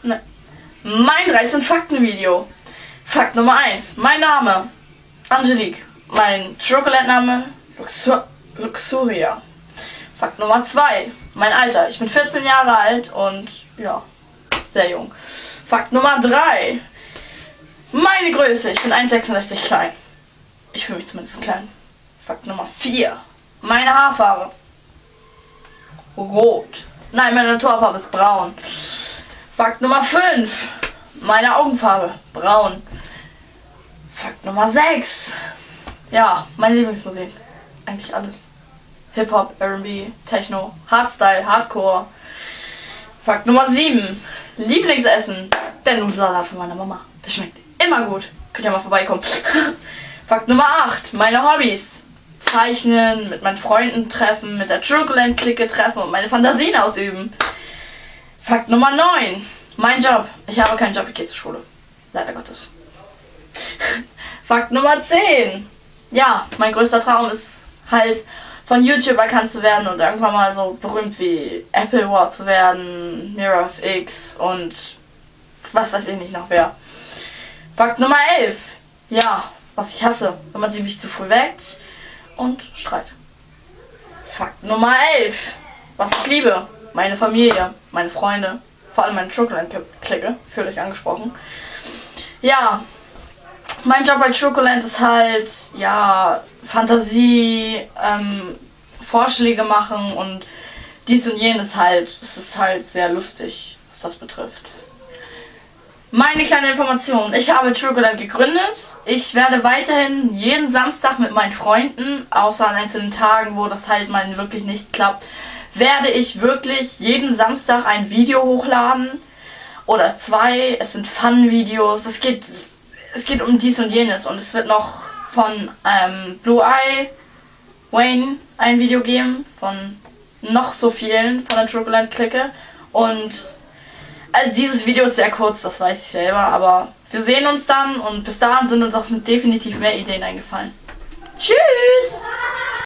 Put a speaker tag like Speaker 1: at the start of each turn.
Speaker 1: Ne. Mein 13 Fakten Video. Fakt Nummer 1. Mein Name. Angelique. Mein Schokoladenname. Luxuria. Fakt Nummer 2. Mein Alter. Ich bin 14 Jahre alt und ja, sehr jung. Fakt Nummer 3. Meine Größe. Ich bin 1,66 klein. Ich fühle mich zumindest klein. Fakt Nummer 4. Meine Haarfarbe. Rot. Nein, meine Naturfarbe ist braun. Fakt Nummer 5. Meine Augenfarbe. Braun. Fakt Nummer 6. Ja, meine Lieblingsmusik. Eigentlich alles. Hip-Hop, R&B, Techno, Hardstyle, Hardcore. Fakt Nummer 7. Lieblingsessen. Der Nudelsalat von meiner Mama. Der schmeckt immer gut. Könnt ihr mal vorbeikommen. Fakt Nummer 8. Meine Hobbys. Zeichnen, mit meinen Freunden treffen, mit der Chocoland-Clique treffen und meine Fantasien ausüben. Fakt Nummer 9. Mein Job. Ich habe keinen Job, ich gehe zur Schule. Leider Gottes. Fakt Nummer 10. Ja, mein größter Traum ist halt von YouTube erkannt zu werden und irgendwann mal so berühmt wie Apple War zu werden, MirrorFX und was weiß ich nicht noch wer. Fakt Nummer 11. Ja, was ich hasse, wenn man sie mich zu früh weckt und Streit. Fakt Nummer 11. Was ich liebe. Meine Familie, meine Freunde, vor allem meine Chocoland-Clique, fühlt euch angesprochen. Ja, mein Job bei Chocoland ist halt, ja, Fantasie, Vorschläge machen und dies und jenes halt. Es ist halt sehr lustig, was das betrifft. Meine kleine Information. Ich habe Chocoland gegründet. Ich werde weiterhin jeden Samstag mit meinen Freunden, außer an einzelnen Tagen, wo das halt mal wirklich nicht klappt, werde ich wirklich jeden Samstag ein Video hochladen. Oder 2. Es sind Fun-Videos. Es geht um dies und jenes. Und es wird noch von Blue Eye Wayne ein Video geben. Von noch so vielen von der Chocoland-Clique. Und also dieses Video ist sehr kurz, das weiß ich selber, aber wir sehen uns dann und bis dahin sind uns auch definitiv mehr Ideen eingefallen. Tschüss!